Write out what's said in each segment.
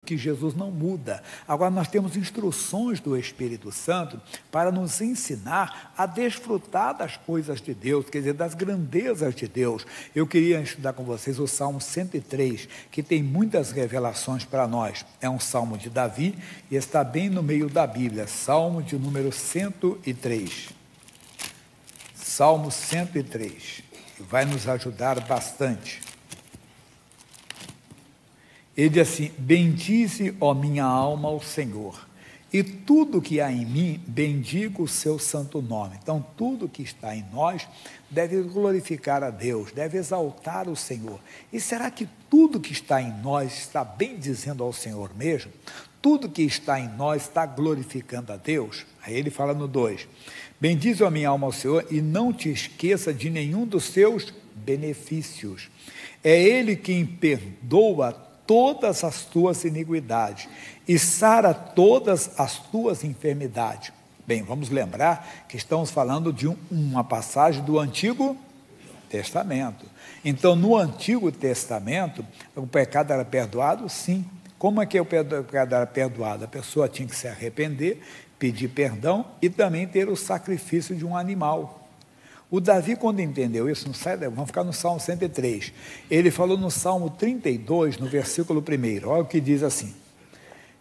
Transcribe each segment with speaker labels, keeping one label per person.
Speaker 1: que Jesus não muda. Agora, nós temos instruções do Espírito Santo para nos ensinar a desfrutar das coisas de Deus, quer dizer, das grandezas de Deus. Eu queria estudar com vocês o Salmo 103, que tem muitas revelações para nós. É um salmo de Davi e está bem no meio da Bíblia. Salmo de número 103. Salmo 103, que vai nos ajudar bastante. Ele diz assim: bendize, ó minha alma, ao Senhor, e tudo que há em mim, bendiga o seu santo nome. Então, tudo que está em nós deve glorificar a Deus, deve exaltar o Senhor. E será que tudo que está em nós está bendizendo ao Senhor mesmo? Tudo que está em nós está glorificando a Deus? Aí ele fala no 2, bendize a minha alma ao Senhor e não te esqueça de nenhum dos seus benefícios. É Ele quem perdoa todas as tuas iniquidades e sara todas as tuas enfermidades. Bem, vamos lembrar que estamos falando de uma passagem do Antigo Testamento. Então, no Antigo Testamento, o pecado era perdoado? Sim. Como é que o pecado era perdoado? A pessoa tinha que se arrepender, pedir perdão e também ter o sacrifício de um animal. O Davi, quando entendeu isso, vamos ficar no Salmo 103, ele falou no Salmo 32, no versículo 1, olha o que diz assim: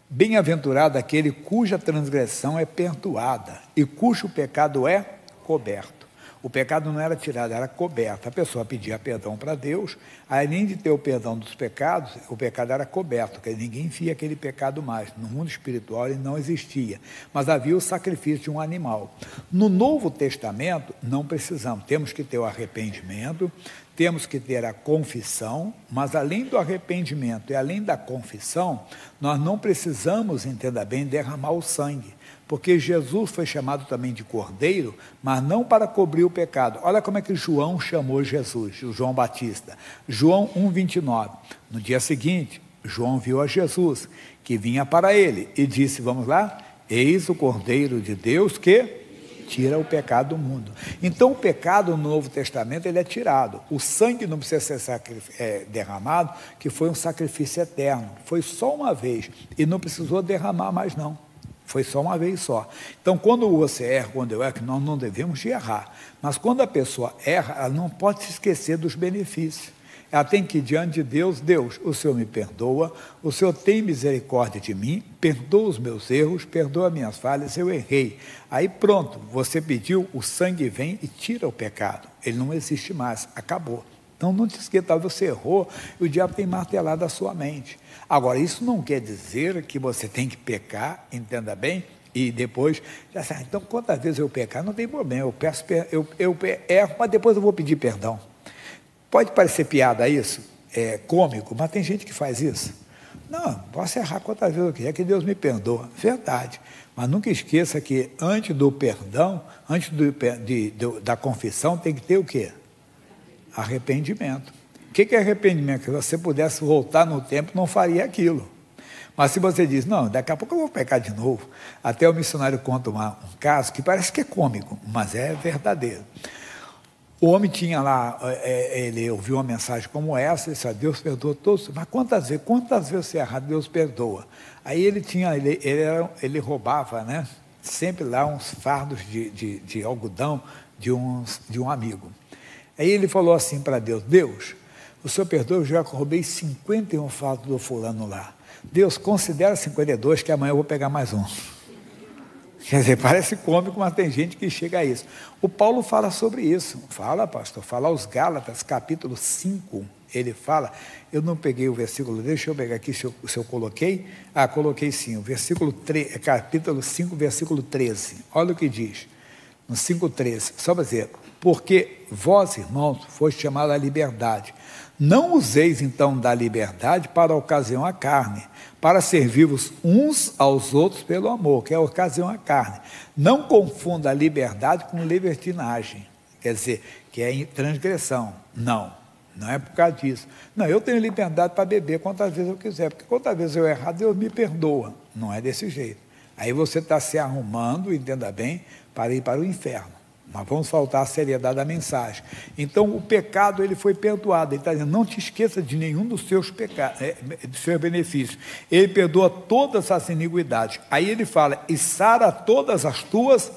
Speaker 1: bem-aventurado aquele cuja transgressão é perdoada e cujo pecado é coberto. O pecado não era tirado, era coberto. A pessoa pedia perdão para Deus, além de ter o perdão dos pecados, o pecado era coberto, porque ninguém via aquele pecado mais. No mundo espiritual ele não existia, mas havia o sacrifício de um animal. No Novo Testamento, não precisamos, temos que ter o arrependimento, temos que ter a confissão, mas além do arrependimento e além da confissão, nós não precisamos, entenda bem, derramar o sangue. Porque Jesus foi chamado também de Cordeiro, mas não para cobrir o pecado. Olha como é que João chamou Jesus, o João Batista. João 1,29. No dia seguinte, João viu a Jesus, que vinha para ele, e disse, vamos lá, eis o Cordeiro de Deus que tira o pecado do mundo. Então, o pecado no Novo Testamento, ele é tirado. O sangue não precisa ser derramado, que foi um sacrifício eterno. Foi só uma vez, e não precisou derramar mais não. Foi só uma vez só. Então, quando você erra, quando eu erro, que nós não devemos de errar. Mas quando a pessoa erra, ela não pode se esquecer dos benefícios. Ela tem que ir diante de Deus, Deus, o Senhor me perdoa, o Senhor tem misericórdia de mim, perdoa os meus erros, perdoa minhas falhas, eu errei. Aí pronto, você pediu, o sangue vem e tira o pecado. Ele não existe mais, acabou. Então, não te esqueça, você errou e o diabo tem martelado a sua mente. Agora, isso não quer dizer que você tem que pecar, entenda bem, e depois, já sabe, então, quantas vezes eu pecar, não tem problema, eu erro, mas depois eu vou pedir perdão. Pode parecer piada isso, cômico, mas tem gente que faz isso. Não, posso errar quantas vezes eu quiser, que Deus me perdoa, verdade. Mas nunca esqueça que antes do perdão, antes da confissão, tem que ter o quê? Arrependimento. O que é arrependimento? Se você pudesse voltar no tempo, não faria aquilo. Mas se você diz, não, daqui a pouco eu vou pecar de novo. Até o missionário conta um caso que parece que é cômico, mas é verdadeiro. O homem tinha lá, ele ouviu uma mensagem como essa, ele disse, Deus perdoa todos, mas quantas vezes você erra, Deus perdoa. Aí ele roubava, né, sempre lá uns fardos de algodão de um amigo. Aí ele falou assim para Deus, Deus, o Senhor perdoa, eu já roubei 51 fardos do fulano lá. Deus, considera 52, que amanhã eu vou pegar mais um. Quer dizer, parece cômico, mas tem gente que chega a isso. O Paulo fala sobre isso. Fala, pastor, fala aos Gálatas, capítulo 5. Ele fala, eu não peguei o versículo, deixa eu pegar aqui se eu coloquei. Coloquei sim, o versículo 3, capítulo 5, versículo 13. Olha o que diz, no 5,13, só para dizer, porque vós, irmãos, foste chamados à liberdade. Não useis, então, da liberdade para a ocasião à carne, para servir-vos uns aos outros pelo amor, que é a ocasião à carne. Não confunda a liberdade com libertinagem, quer dizer, que é transgressão. Não é por causa disso. Não, eu tenho liberdade para beber quantas vezes eu quiser, porque quantas vezes eu errar, Deus me perdoa. Não é desse jeito. Aí você está se arrumando, entenda bem, para ir para o inferno. Mas vamos faltar a seriedade da mensagem. Então, o pecado, ele foi perdoado. Ele está dizendo, não te esqueça de nenhum dos seus pecados, dos seus benefícios. Ele perdoa todas as iniquidades. Aí ele fala, e sara todas as tuas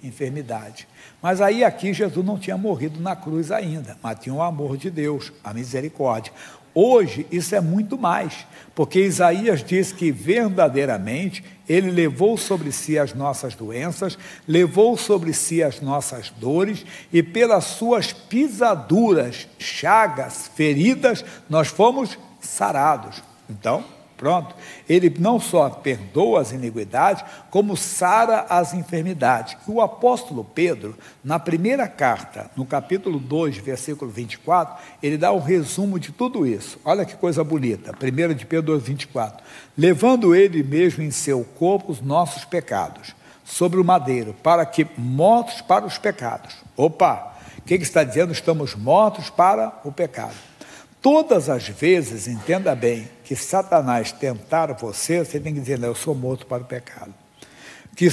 Speaker 1: enfermidades. Mas aí aqui Jesus não tinha morrido na cruz ainda, mas tinha o amor de Deus, a misericórdia. Hoje isso é muito mais, porque Isaías diz que verdadeiramente ele levou sobre si as nossas doenças, levou sobre si as nossas dores, e pelas suas pisaduras, chagas, feridas, nós fomos sarados. Então, pronto, ele não só perdoa as iniquidades, como sara as enfermidades. O apóstolo Pedro, na primeira carta, no capítulo 2, versículo 24, ele dá um resumo de tudo isso. Olha que coisa bonita, 1 de Pedro 2, 24. Levando ele mesmo em seu corpo os nossos pecados, sobre o madeiro, para que, mortos para os pecados. Opa, o que está dizendo? Estamos mortos para o pecado. Todas as vezes, entenda bem, que Satanás tentar você, você tem que dizer, eu sou morto para o pecado. Que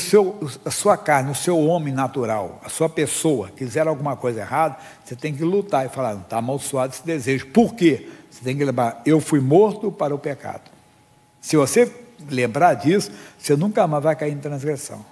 Speaker 1: a sua carne, o seu homem natural, a sua pessoa, quiser alguma coisa errada, você tem que lutar e falar, não está amaldiçoado esse desejo. Por quê? Você tem que lembrar, eu fui morto para o pecado. Se você lembrar disso, você nunca mais vai cair em transgressão.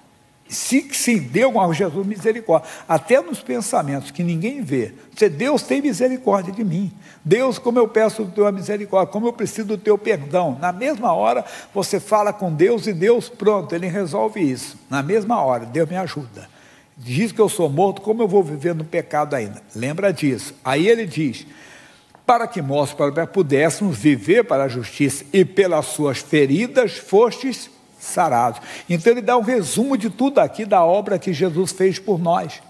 Speaker 1: Se deu com Jesus misericórdia, até nos pensamentos que ninguém vê, Deus tem misericórdia de mim, Deus, como eu peço a tua misericórdia, como eu preciso do teu perdão, na mesma hora você fala com Deus e Deus, pronto, Ele resolve isso, na mesma hora, Deus me ajuda, diz que eu sou morto, como eu vou viver no pecado ainda? Lembra disso. Aí ele diz, para que nós pudéssemos viver para a justiça, e pelas suas feridas fostes sarados. Então ele dá um resumo de tudo aqui da obra que Jesus fez por nós.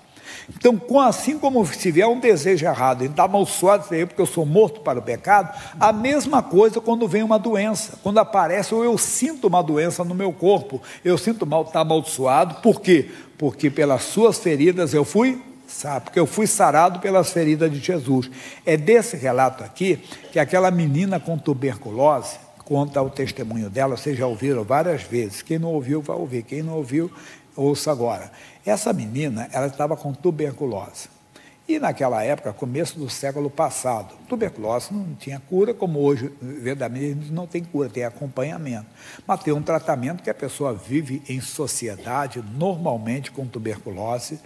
Speaker 1: Então, assim como se tiver um desejo errado, ele está amaldiçoado porque eu sou morto para o pecado, a mesma coisa quando vem uma doença, quando aparece ou eu sinto uma doença no meu corpo, eu sinto mal, está amaldiçoado, por quê? Porque pelas suas feridas eu fui sarado, porque eu fui sarado pelas feridas de Jesus. É desse relato aqui que aquela menina com tuberculose, conta o testemunho dela, vocês já ouviram várias vezes, quem não ouviu vai ouvir, quem não ouviu, ouça agora. Essa menina, ela estava com tuberculose, e naquela época, começo do século passado, tuberculose não tinha cura, como hoje, verdadeiramente não tem cura, tem acompanhamento, mas tem um tratamento que a pessoa vive em sociedade, normalmente com tuberculose.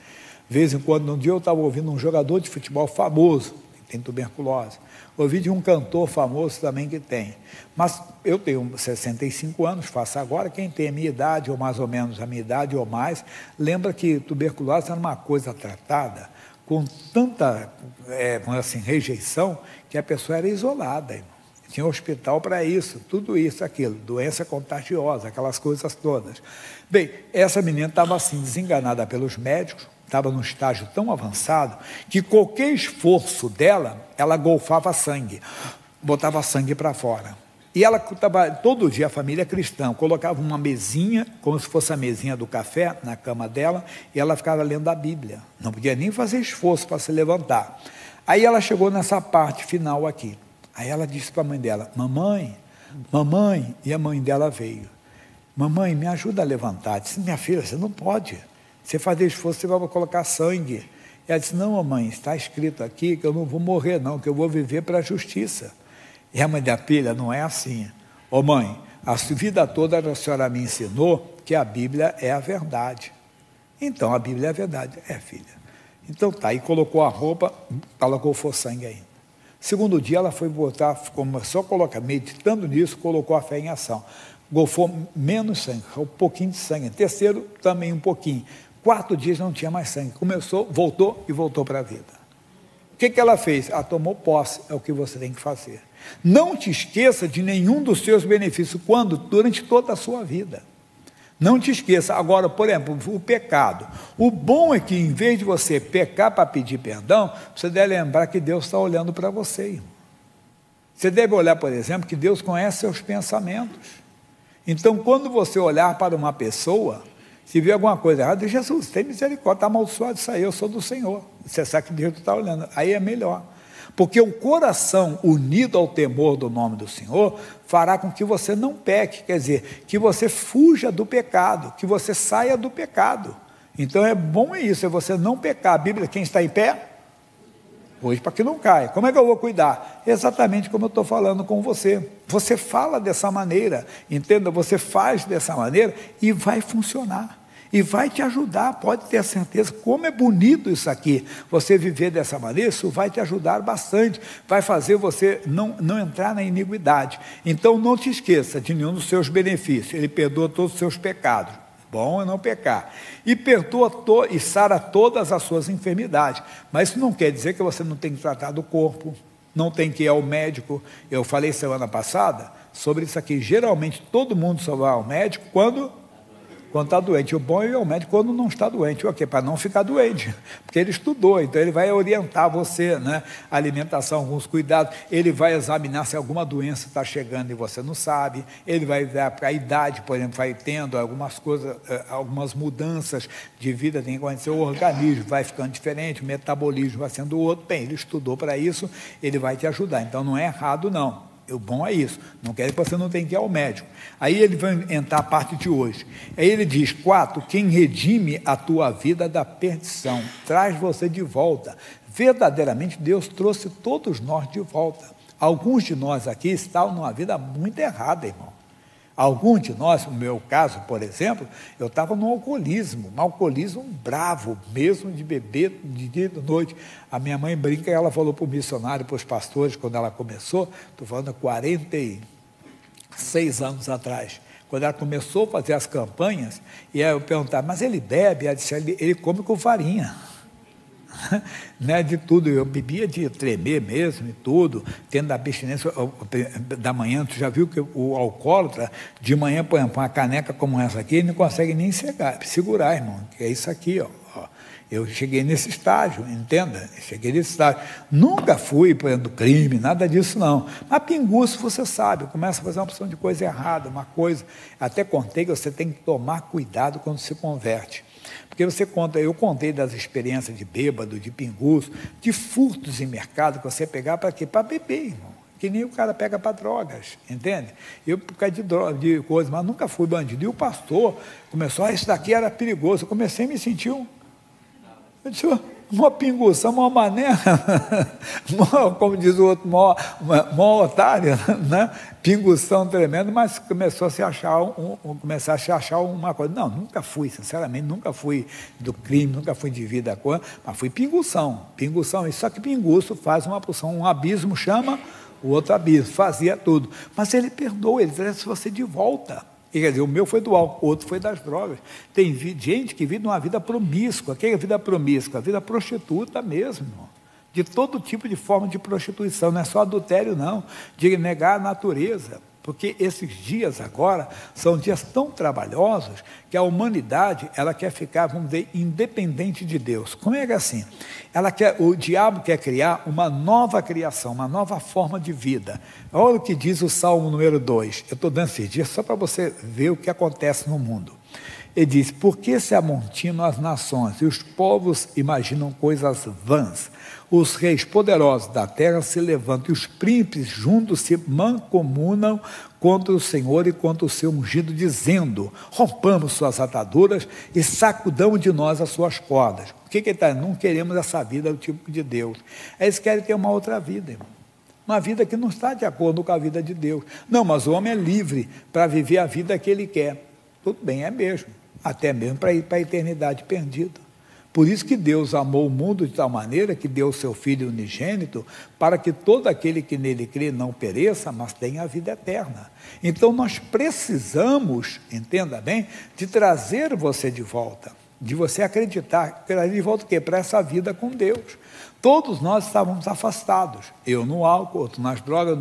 Speaker 1: De vez em quando, um dia eu estava ouvindo um jogador de futebol famoso, que tem tuberculose, ouvi de um cantor famoso também que tem, mas eu tenho 65 anos, faço agora, quem tem a minha idade, ou mais ou menos a minha idade, ou mais, lembra que tuberculose era uma coisa tratada com tanta, assim, rejeição, que a pessoa era isolada, irmão. Tinha um hospital para isso, tudo isso, aquilo, doença contagiosa, aquelas coisas todas. Bem, essa menina estava assim, desenganada pelos médicos, estava num estágio tão avançado, que qualquer esforço dela, ela golfava sangue, botava sangue para fora. E ela estava, todo dia, a família cristã, colocava uma mesinha, como se fosse a mesinha do café, na cama dela, e ela ficava lendo a Bíblia. Não podia nem fazer esforço para se levantar. Aí ela chegou nessa parte final aqui. Aí ela disse para a mãe dela, mamãe, e a mãe dela veio. Mamãe, me ajuda a levantar. Disse, minha filha, você não pode. Você fazer esforço, você vai colocar sangue. E ela disse, não, mamãe, está escrito aqui que eu não vou morrer não, que eu vou viver para a justiça. E a mãe da filha, não é assim. Ô mãe, a vida toda a senhora me ensinou que a Bíblia é a verdade. Então, a Bíblia é a verdade. É, filha. Então tá, e colocou a roupa, ela golfou sangue ainda. Segundo dia, ela foi botar, começou a colocar, meditando nisso, colocou a fé em ação. Golfou menos sangue, um pouquinho de sangue. Terceiro, também um pouquinho. 4 dias não tinha mais sangue. Começou, voltou e voltou para a vida. O que ela fez? Ela tomou posse, é o que você tem que fazer. Não te esqueça de nenhum dos seus benefícios, quando? Durante toda a sua vida. Não te esqueça. Agora, por exemplo, o pecado. O bom é que, em vez de você pecar para pedir perdão, você deve lembrar que Deus está olhando para você, irmão. Você deve olhar, por exemplo, que Deus conhece seus pensamentos. Então, quando você olhar para uma pessoa, se vê alguma coisa errada, diz, Jesus, tem misericórdia, está amaldiçoado isso aí, eu sou do Senhor. Você sabe que Deus está olhando, aí é melhor. Porque o coração unido ao temor do nome do Senhor fará com que você não peque, quer dizer, que você fuja do pecado, que você saia do pecado. Então é bom isso, é você não pecar. A Bíblia, quem está em pé? Hoje, para que não caia. Como é que eu vou cuidar? Exatamente como eu estou falando com você. Você fala dessa maneira, entenda, você faz dessa maneira e vai funcionar. E vai te ajudar, pode ter a certeza. Como é bonito isso aqui. Você viver dessa maneira, isso vai te ajudar bastante. Vai fazer você não entrar na iniquidade. Então não te esqueça de nenhum dos seus benefícios. Ele perdoa todos os seus pecados. Bom é não pecar. E perdoa e sara todas as suas enfermidades. Mas isso não quer dizer que você não tem que tratar do corpo, não tem que ir ao médico. Eu falei semana passada sobre isso aqui. Geralmente todo mundo só vai ao médico quando está doente. O bom é ir ao médico quando não está doente. O quê? Para não ficar doente. Porque ele estudou, então ele vai orientar você, né? Alimentação, alguns cuidados. Ele vai examinar se alguma doença está chegando e você não sabe. Ele vai ver a idade, por exemplo, vai tendo algumas coisas, algumas mudanças de vida, tem que acontecer, o organismo vai ficando diferente, o metabolismo vai sendo outro. Bem, ele estudou para isso, ele vai te ajudar. Então não é errado, não. O bom é isso, não quer que você não tenha que ir ao médico. Aí ele vai entrar a parte de hoje. Aí ele diz, 4, quem redime a tua vida da perdição, traz você de volta. Verdadeiramente Deus trouxe todos nós de volta. Alguns de nós aqui estavam numa vida muito errada, irmão. Alguns de nós, no meu caso, por exemplo, eu estava no alcoolismo, um alcoolismo bravo, mesmo de beber de dia e de noite. A minha mãe brinca, ela falou para o missionário, para os pastores, quando ela começou, estou falando há 46 anos atrás, quando ela começou a fazer as campanhas, e aí eu perguntava, mas ele bebe? Ela disse, ele come com farinha. Né, de tudo, eu bebia de tremer mesmo e tudo, tendo a abstinência da manhã. Tu já viu que o alcoólatra de manhã, por exemplo, uma caneca como essa aqui, ele não consegue nem segurar, irmão, que é isso aqui, ó. Eu cheguei nesse estágio, entenda, cheguei nesse estágio, nunca fui, por exemplo, do crime, nada disso não, mas pinguço, você sabe, começa a fazer uma opção de coisa errada, uma coisa, até contei que você tem que tomar cuidado quando se converte. Porque eu contei das experiências de bêbado, de pinguço, de furtos em mercado que você pegar para quê? Para beber, irmão. Que nem o cara pega para drogas, entende? Eu, por causa de droga, de coisa, mas nunca fui bandido. E o pastor começou, isso daqui era perigoso. Eu comecei a me sentir eu disse, uma pinguça, uma mané, como diz o outro, mó otário, né? Pingução tremendo, mas começou a se achar uma coisa. Não, nunca fui, sinceramente, nunca fui do crime, nunca fui de vida, mas fui pingução, só que pinguço faz uma porção, um abismo chama o outro abismo, fazia tudo, mas ele perdoa, ele traz você de volta. Quer dizer, o meu foi do álcool, o outro foi das drogas. Tem gente que vive uma vida promíscua. O que é vida promíscua? A vida prostituta mesmo, de todo tipo de forma de prostituição, não é só adultério não, de negar a natureza, porque esses dias agora são dias tão trabalhosos que a humanidade, ela quer ficar, vamos dizer, independente de Deus. Como é que é assim? O diabo quer criar uma nova criação, uma nova forma de vida. Olha o que diz o Salmo número 2, eu estou dando esses dias só para você ver o que acontece no mundo. Ele diz, por que se amontinam as nações e os povos imaginam coisas vãs? Os reis poderosos da terra se levantam e os príncipes juntos se mancomunam contra o Senhor e contra o seu ungido, dizendo, rompamos suas ataduras e sacudamos de nós as suas cordas. O que ele está dizendo? Não queremos essa vida do tipo de Deus. Eles querem ter uma outra vida, irmão. Uma vida que não está de acordo com a vida de Deus. Não, mas o homem é livre para viver a vida que ele quer. Tudo bem, é mesmo. Até mesmo para ir para a eternidade perdida. Por isso que Deus amou o mundo de tal maneira que deu o seu Filho unigênito para que todo aquele que nele crê não pereça, mas tenha a vida eterna. Então nós precisamos, entenda bem, de trazer você de volta, de você acreditar, trazer de volta o quê? Para essa vida com Deus. Todos nós estávamos afastados, eu no álcool, outro nas drogas,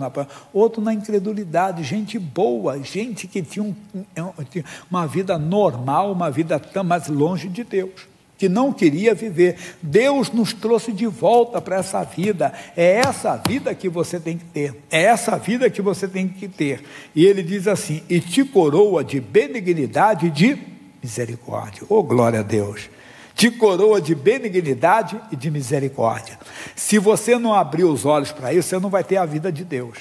Speaker 1: outro na incredulidade, gente boa, gente que tinha uma vida normal, uma vida tão mais longe de Deus, que não queria viver. Deus nos trouxe de volta para essa vida, é essa vida que você tem que ter, é essa vida que você tem que ter. E ele diz assim, e te coroa de benignidade e de misericórdia. Oh, glória a Deus! Te coroa de benignidade e de misericórdia. Se você não abrir os olhos para isso, você não vai ter a vida de Deus.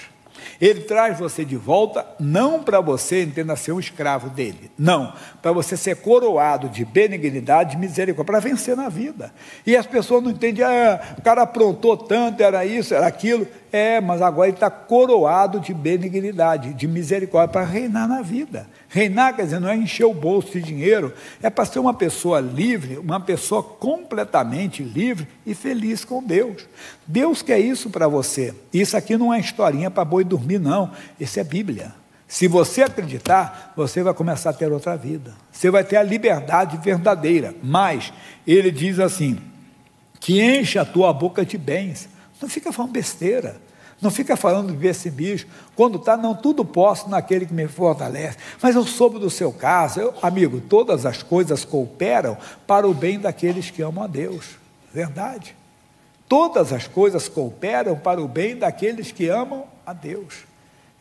Speaker 1: Ele traz você de volta, não para você, entenda, ser um escravo dele. Não, para você ser coroado de benignidade, de misericórdia, para vencer na vida. E as pessoas não entendem, o cara aprontou tanto, era isso, era aquilo. Mas agora ele está coroado de benignidade, de misericórdia, para reinar na vida. Reinar, quer dizer, não é encher o bolso de dinheiro, é para ser uma pessoa livre, uma pessoa completamente livre e feliz com Deus. Deus quer isso para você. Isso aqui não é historinha para boi dormir, não. Isso é Bíblia. Se você acreditar, você vai começar a ter outra vida. Você vai ter a liberdade verdadeira. Mas, ele diz assim, que enche a tua boca de bens. Não fica falando besteira. Não fica falando de ver esse bicho. Quando está, não, tudo posso naquele que me fortalece. Mas eu soube do seu caso. Amigo, todas as coisas cooperam para o bem daqueles que amam a Deus. Verdade. Todas as coisas cooperam para o bem daqueles que amam a Deus.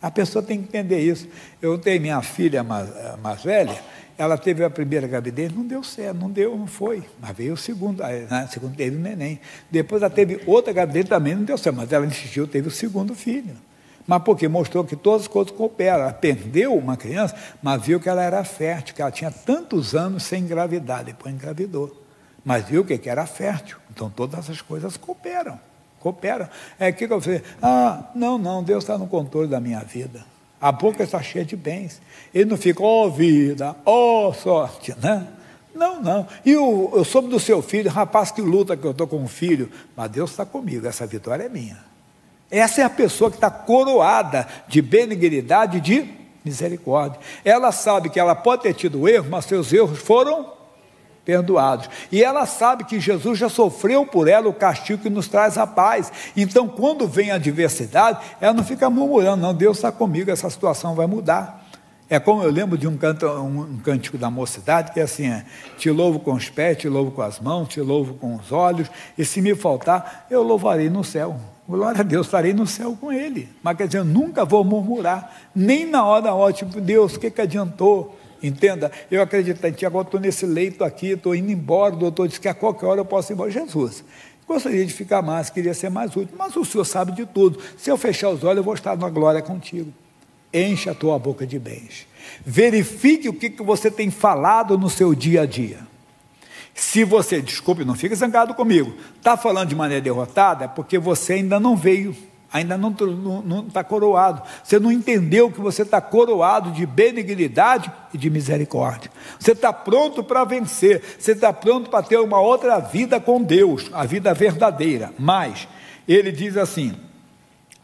Speaker 1: A pessoa tem que entender isso. Eu tenho minha filha mais velha, ela teve a primeira gravidez, não deu certo, não foi. Mas veio o segundo, segundo teve o neném. Depois ela teve outra gravidez, também não deu certo, mas ela insistiu, teve o segundo filho. Mas porque mostrou que todas as coisas cooperam. Ela perdeu uma criança, mas viu que ela era fértil, que ela tinha tantos anos sem engravidar, depois engravidou. Mas viu que era fértil. Então todas as coisas cooperam. O que eu falei? Não, Deus está no controle da minha vida. A boca está cheia de bens. Ele não fica, vida, sorte, né? Não. E eu soube do seu filho, rapaz que luta, que eu estou com um filho, mas Deus está comigo, essa vitória é minha. Essa é a pessoa que está coroada de benignidade e de misericórdia. Ela sabe que ela pode ter tido erro, mas seus erros foram perdoados. E ela sabe que Jesus já sofreu por ela o castigo que nos traz a paz. Então, quando vem a adversidade, ela não fica murmurando, não, Deus está comigo, essa situação vai mudar. É como eu lembro de um cântico da mocidade, que é assim, te louvo com os pés, te louvo com as mãos, te louvo com os olhos, e se me faltar, eu louvarei no céu. Glória a Deus, estarei no céu com ele. Mas quer dizer, eu nunca vou murmurar, nem na hora, tipo, Deus, o que adiantou? Entenda, eu acredito em ti, agora estou nesse leito aqui, estou indo embora, o doutor disse que a qualquer hora eu posso ir embora. Jesus, gostaria de ficar mais, queria ser mais útil, mas o Senhor sabe de tudo. Se eu fechar os olhos, eu vou estar na glória contigo. Enche a tua boca de bens. Verifique o que você tem falado no seu dia a dia. Se você, desculpe, não fique zangado comigo, está falando de maneira derrotada, é porque você ainda não veio, ainda não está coroado. Você não entendeu que você está coroado de benignidade e de misericórdia. Você está pronto para vencer, você está pronto para ter uma outra vida com Deus, a vida verdadeira. Mas, ele diz assim,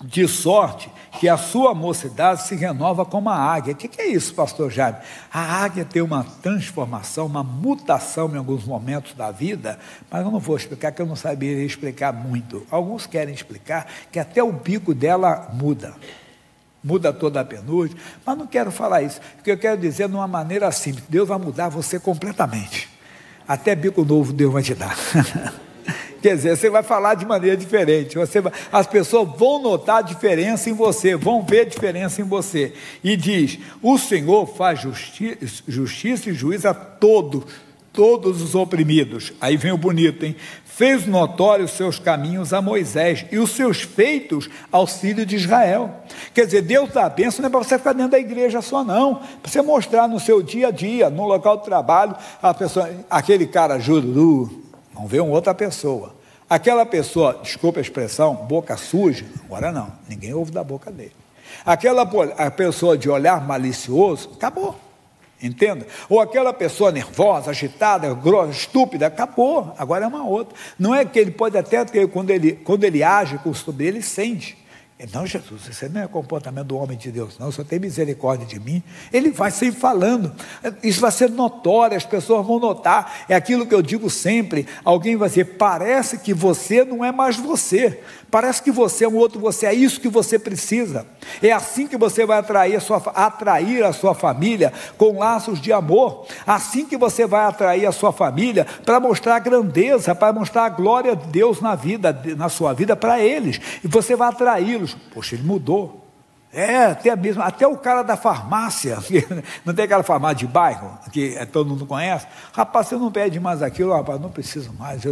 Speaker 1: de sorte que a sua mocidade se renova como a águia. O que é isso, pastor Jaime? A águia tem uma transformação, uma mutação em alguns momentos da vida, mas eu não vou explicar, que eu não saberia explicar muito. Alguns querem explicar que até o bico dela muda toda a penugem, mas não quero falar isso. O que eu quero dizer de uma maneira simples, Deus vai mudar você completamente. Até bico novo Deus vai te dar. Quer dizer, você vai falar de maneira diferente, as pessoas vão notar a diferença em você, vão ver a diferença em você. E diz, o Senhor faz justiça e juízo a todos os oprimidos. Aí vem o bonito, hein? Fez notórios os seus caminhos a Moisés e os seus feitos aos filhos de Israel. Quer dizer, Deus dá a bênção, não é para você ficar dentro da igreja só não, para você mostrar no seu dia a dia, no local de trabalho, a pessoa, aquele cara jururu, vamos ver uma outra pessoa. Aquela pessoa, desculpa a expressão, boca suja, agora não, ninguém ouve da boca dele. A pessoa de olhar malicioso, acabou, entenda? Ou aquela pessoa nervosa, agitada, grossa, estúpida, acabou, agora é uma outra. Não é que ele pode até ter, quando ele age com o estupro, ele sente. Não, Jesus, isso não é comportamento do homem de Deus, não, só tem misericórdia de mim. Ele vai sempre falando, isso vai ser notório, as pessoas vão notar, é aquilo que eu digo sempre, alguém vai dizer, parece que você não é mais você, parece que você é um outro você, é isso que você precisa, é assim que você vai atrair a sua família com laços de amor, assim que você vai atrair a sua família para mostrar a grandeza, para mostrar a glória de Deus na sua vida para eles, e você vai atraí-los. Poxa, ele mudou. Até o cara da farmácia, não tem aquela farmácia de bairro, que todo mundo conhece, rapaz, você não pede mais aquilo, rapaz, não preciso mais,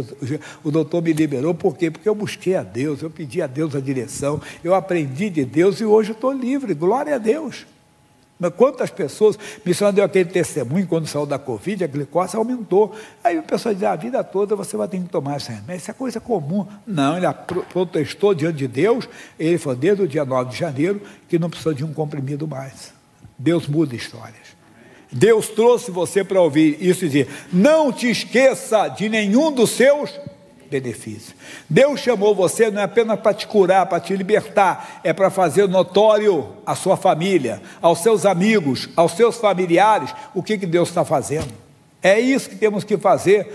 Speaker 1: o doutor me liberou, por quê? Porque eu busquei a Deus, eu pedi a Deus a direção, eu aprendi de Deus e hoje eu estou livre, glória a Deus. Mas quantas pessoas, me senhora deu aquele testemunho, quando saiu da Covid, a glicose aumentou, aí o pessoal diz, a vida toda você vai ter que tomar esse remédio, isso é coisa comum. Não, ele protestou diante de Deus, ele falou, desde o dia 9 de janeiro, que não precisa de um comprimido mais. Deus muda histórias. Deus trouxe você para ouvir isso e dizer, não te esqueça de nenhum dos seus benefício. Deus chamou você não é apenas para te curar, para te libertar, é para fazer notório à sua família, aos seus amigos, aos seus familiares, o que Deus está fazendo. É isso que temos que fazer.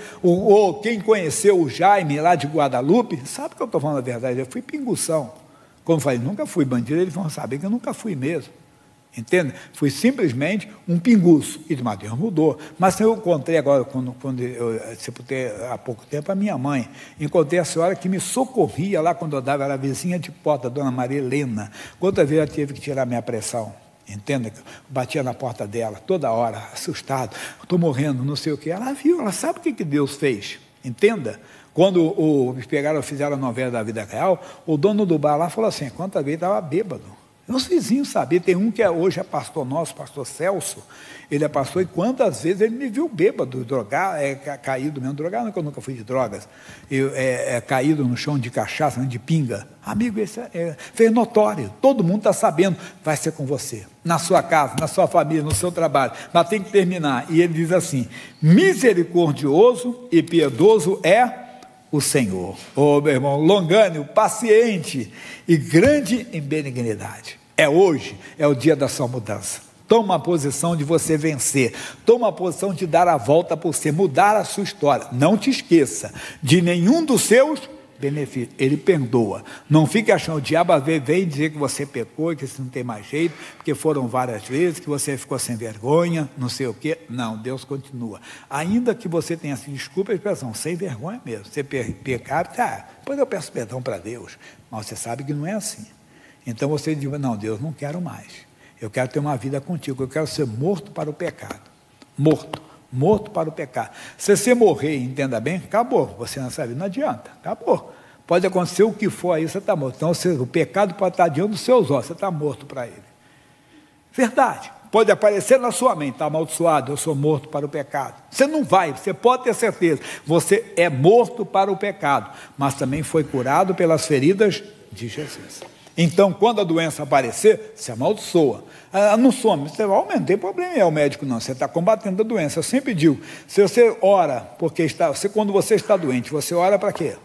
Speaker 1: Quem conheceu o Jaime lá de Guadalupe, sabe que eu estou falando a verdade, eu fui pingução. Como eu falei, nunca fui bandido, eles vão saber que eu nunca fui mesmo. Entende? Fui simplesmente um pinguço. E mas Deus mudou. Mas eu encontrei agora, quando eu sepultei há pouco tempo, a minha mãe. Encontrei a senhora que me socorria lá quando eu dava, era a vizinha de porta, a dona Maria Helena. Quantas vezes ela teve que tirar minha pressão? Entenda? Batia na porta dela, toda hora, assustado. Estou morrendo, não sei o quê. Ela viu, ela sabe o que Deus fez. Entenda? Quando me pegaram, fizeram a novela da vida real, o dono do bar lá falou assim, quantas vezes estava bêbado. Os vizinhos sabiam, tem um que hoje é pastor nosso, pastor Celso, ele é pastor, e quantas vezes ele me viu bêbado, drogado, caído mesmo, drogado, não que eu nunca fui de drogas, caído no chão de cachaça, de pinga. Amigo, esse fez notório, todo mundo está sabendo, vai ser com você, na sua casa, na sua família, no seu trabalho, mas tem que terminar. E ele diz assim, misericordioso e piedoso é o Senhor, meu irmão, longânimo, paciente e grande em benignidade. É hoje, é o dia da sua mudança. Toma a posição de você vencer, toma a posição de dar a volta por você, mudar a sua história. Não te esqueça de nenhum dos seus benefícios. Ele perdoa. Não fique achando, o diabo vem dizer que você pecou, que você não tem mais jeito, porque foram várias vezes, que você ficou sem vergonha, não sei o quê. Não, Deus continua. Ainda que você tenha assim, desculpa a expressão, sem vergonha mesmo. Você pecar, depois eu peço perdão para Deus. Mas você sabe que não é assim. Então você diz, não, Deus, não quero mais. Eu quero ter uma vida contigo, eu quero ser morto para o pecado. Morto para o pecado. Se você morrer, entenda bem, acabou. Você nessa vida não adianta, acabou. Pode acontecer o que for aí, você está morto. Então, o pecado pode estar diante dos seus olhos, você está morto para ele. Verdade. Pode aparecer na sua mente, está amaldiçoado, eu sou morto para o pecado. Você não vai, você pode ter certeza. Você é morto para o pecado, mas também foi curado pelas feridas de Jesus. Então, quando a doença aparecer, se amaldiçoa. Não some, você vai aumentar, não tem problema, é o médico não, você está combatendo a doença. Eu sempre digo, se você ora, porque quando você está doente, você ora para quê?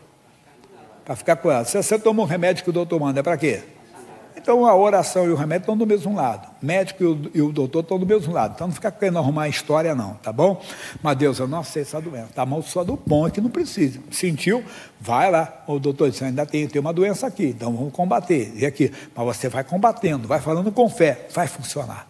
Speaker 1: Para ficar curado. Se você toma um remédio que o doutor manda, é para quê? Então a oração e o remédio estão do mesmo lado. O médico e o doutor estão do mesmo lado. Então não fica querendo arrumar a história não, tá bom? Mas Deus, eu não aceito essa doença. Está amaldiçoado, bom é que não precisa. Sentiu? Vai lá. O doutor disse, ainda tem uma doença aqui, então vamos combater. E aqui, mas você vai combatendo, vai falando com fé, vai funcionar.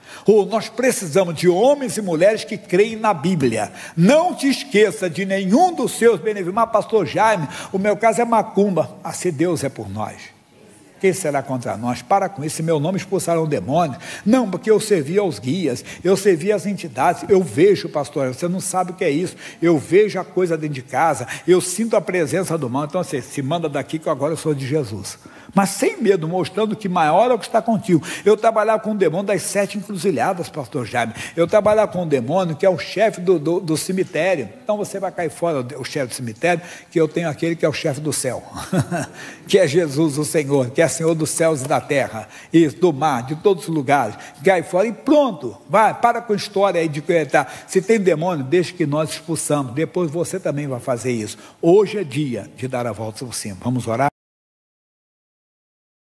Speaker 1: Nós precisamos de homens e mulheres que creem na Bíblia. Não te esqueça de nenhum dos seus benefícios. Mas pastor Jaime, o meu caso é macumba. Se Deus é por nós, quem será contra nós? Para com isso, em meu nome expulsaram demônios. Não, porque eu servia aos guias, eu servia às entidades, eu vejo, pastor, você não sabe o que é isso, eu vejo a coisa dentro de casa, eu sinto a presença do mal, então você se manda daqui que agora eu sou de Jesus. Mas sem medo, mostrando que maior é o que está contigo. Eu trabalhava com o demônio das 7 encruzilhadas, pastor Jaime. Eu trabalhava com o demônio que é o chefe do cemitério. Então você vai cair fora, o chefe do cemitério, que eu tenho aquele que é o chefe do céu, que é Jesus o Senhor, que é Senhor dos céus e da terra, isso, do mar, de todos os lugares. Cai fora e pronto, vai, para com a história aí de que se tem demônio, deixa que nós expulsamos. Depois você também vai fazer isso. Hoje é dia de dar a volta por cima. Vamos orar?